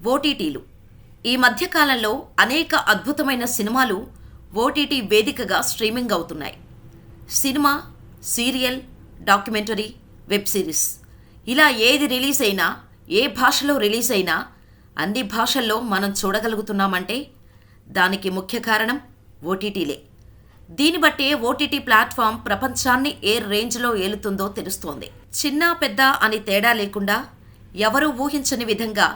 ఓటీటీలు ఈ మధ్యకాలంలో అనేక అద్భుతమైన సినిమాలు ఓటీటీ వేదికగా స్ట్రీమింగ్ అవుతున్నాయి. Cinema, serial, documentary, web series ఇలా ఏది రిలీజ్ అయినా, ఏ భాషలో రిలీజ్ అయినా అన్ని భాషల్లో మనం చూడగలుగుతున్నామంటే దానికి ముఖ్య కారణం ఓటీటీలే. దీన్ని బట్టే ఓటీటీ ప్లాట్ఫామ్ ప్రపంచాన్ని ఏ రేంజ్లో ఏలుతుందో తెలుస్తోంది. చిన్న పెద్ద అని తేడా లేకుండా ఎవరూ ఊహించని విధంగా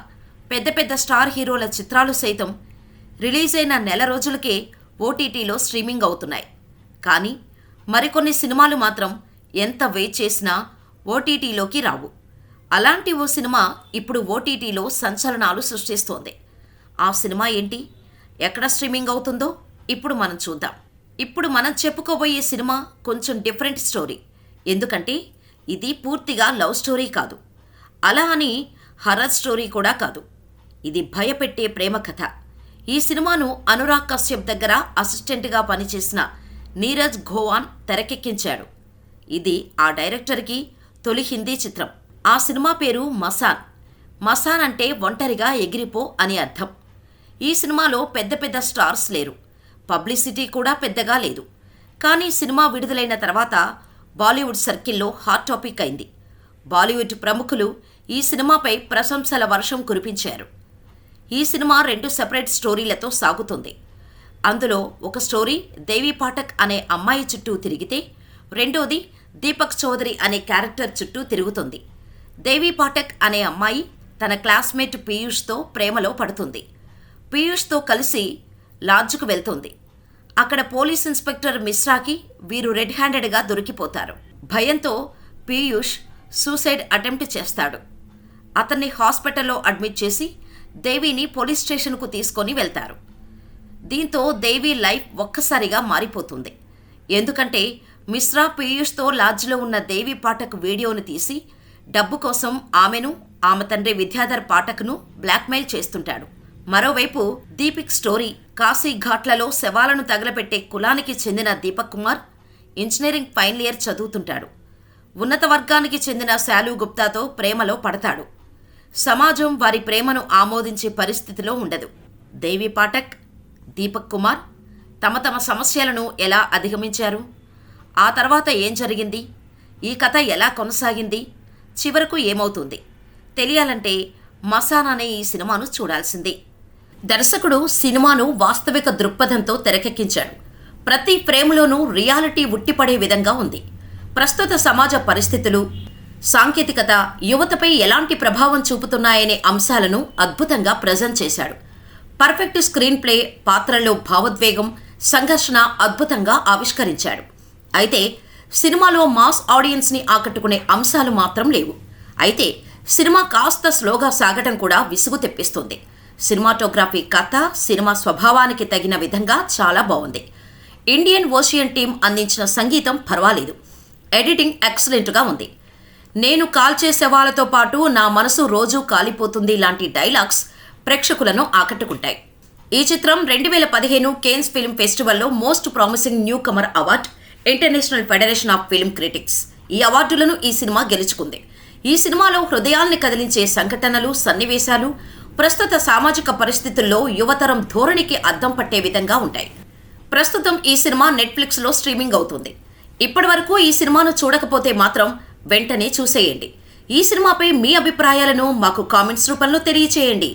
పెద్ద పెద్ద స్టార్ హీరోల చిత్రాలు సైతం రిలీజ్ అయిన నెల రోజులకే ఓటీటీలో స్ట్రీమింగ్ అవుతున్నాయి. కానీ మరికొన్ని సినిమాలు మాత్రం ఎంత వెయిట్ చేసినా ఓటీటీలోకి రావు. అలాంటి ఓ సినిమా ఇప్పుడు ఓటీటీలో సంచలనాలు సృష్టిస్తోంది. ఆ సినిమా ఏంటి, ఎక్కడ స్ట్రీమింగ్ అవుతుందో ఇప్పుడు మనం చూద్దాం. ఇప్పుడు మనం చెప్పుకోబోయే సినిమా కొంచెం డిఫరెంట్ స్టోరీ. ఎందుకంటే ఇది పూర్తిగా లవ్ స్టోరీ కాదు, అలా అని హర్రర్ స్టోరీ కూడా కాదు. ఇది భయపెట్టే ప్రేమ కథ. ఈ సినిమాను అనురాగ్ కశ్యప్ దగ్గర అసిస్టెంట్గా పనిచేసిన నీరజ్ ఘోవాన్ తెరకెక్కించాడు. ఇది ఆ డైరెక్టర్కి తొలి హిందీ చిత్రం. ఆ సినిమా పేరు మసాన్. మసాన్ అంటే ఒంటరిగా ఎగిరిపో అని అర్థం. ఈ సినిమాలో పెద్ద పెద్ద స్టార్స్ లేరు, పబ్లిసిటీ కూడా పెద్దగా లేదు. కానీ సినిమా విడుదలైన తర్వాత బాలీవుడ్ సర్కిల్లో హాట్ టాపిక్ అయింది. బాలీవుడ్ ప్రముఖులు ఈ సినిమాపై ప్రశంసల వర్షం కురిపించారు. ఈ సినిమా 2 సెపరేట్ స్టోరీలతో సాగుతుంది. అందులో ఒక స్టోరీ దేవి పాఠక్ అనే అమ్మాయి చుట్టూ తిరిగితే, రెండోది దీపక్ చౌదరి అనే క్యారెక్టర్ చుట్టూ తిరుగుతుంది. దేవి పాఠక్ అనే అమ్మాయి తన క్లాస్మేట్ పీయూష్తో ప్రేమలో పడుతుంది. పీయూష్తో కలిసి లాడ్జ్కు వెళ్తుంది. అక్కడ పోలీస్ ఇన్స్పెక్టర్ మిశ్రాకి వీరు రెడ్ హ్యాండెడ్గా దొరికిపోతారు. భయంతో పీయూష్ సూసైడ్ అటెంప్ట్ చేస్తాడు. అతన్ని హాస్పిటల్లో అడ్మిట్ చేసి దేవిని పోలీస్ స్టేషన్కు తీసుకొని వెళ్తారు. దీంతో దేవి లైఫ్ ఒక్కసారిగా మారిపోతుంది. ఎందుకంటే మిశ్రా పీయూష్తో లాడ్జ్లో ఉన్న దేవి పాఠక్ వీడియోను తీసి డబ్బు కోసం ఆమెను, ఆమె తండ్రి విద్యాధర్ పాఠక్ను బ్లాక్మెయిల్ చేస్తుంటాడు. మరోవైపు దీపిక్ స్టోరీ కాశీ ఘాట్లలో శవాలను తగలపెట్టే కులానికి చెందిన Deepak Kumar engineering final year చదువుతుంటాడు. ఉన్నత వర్గానికి చెందిన శాలు గుప్తాతో ప్రేమలో పడతాడు. సమాజం వారి ప్రేమను ఆమోదించే పరిస్థితిలో ఉండదు. దేవి పాఠక్, దీపక్ కుమార్ తమ తమ సమస్యలను ఎలా అధిగమించారు, ఆ తర్వాత ఏం జరిగింది, ఈ కథ ఎలా కొనసాగింది, చివరకు ఏమవుతుంది తెలియాలంటే మసాన్ అనే ఈ సినిమాను చూడాల్సిందే. దర్శకుడు సినిమాను వాస్తవిక దృక్పథంతో తెరకెక్కించాడు. ప్రతి ఫ్రేమ్లోనూ రియాలిటీ ఉట్టిపడే విధంగా ఉంది. ప్రస్తుత సమాజ పరిస్థితులు, సాంకేతికత యువతపై ఎలాంటి ప్రభావం చూపుతున్నాయనే అంశాలను అద్భుతంగా ప్రజెంట్ చేశాడు. పర్ఫెక్ట్ స్క్రీన్ ప్లే, పాత్రల్లో భావోద్వేగం, సంఘర్షణ అద్భుతంగా ఆవిష్కరించాడు. అయితే సినిమాలో మాస్ ఆడియన్స్ని ఆకట్టుకునే అంశాలు మాత్రం లేవు. అయితే సినిమా కాస్త స్లోగా సాగటం కూడా విసుగు తెప్పిస్తుంది. సినిమాటోగ్రఫీ, కథ, సినిమా స్వభావానికి తగిన విధంగా చాలా బాగుంది. ఇండియన్ ఓషియన్ టీం అందించిన సంగీతం పర్వాలేదు. ఎడిటింగ్ ఎక్సలెంట్గా ఉంది. నేను కాల్చే శవాలతో పాటు నా మనసు రోజూ కాలిపోతుంది లాంటి డైలాగ్స్ ప్రేక్షకులను ఆకట్టుకుంటాయి. ఈ చిత్రం 2015 కేన్స్ ఫిల్మ్ ఫెస్టివల్లో most promising newcomer award, international federation of film critics ఈ అవార్డులను ఈ సినిమా గెలుచుకుంది. ఈ సినిమాలో హృదయాల్ని కదిలించే సంఘటనలు, సన్నివేశాలు ప్రస్తుత సామాజిక పరిస్థితుల్లో యువతరం ధోరణికి అద్దం పట్టే విధంగా ఉంటాయి. ప్రస్తుతం ఈ సినిమా నెట్ఫ్లిక్స్లో స్ట్రీమింగ్ అవుతుంది. ఇప్పటివరకు ఈ సినిమాను చూడకపోతే మాత్రం వెంటనే చూసేయండి. ఈ సినిమాపై మీ అభిప్రాయాలను మాకు కామెంట్స్ రూపంలో తెలియచేయండి.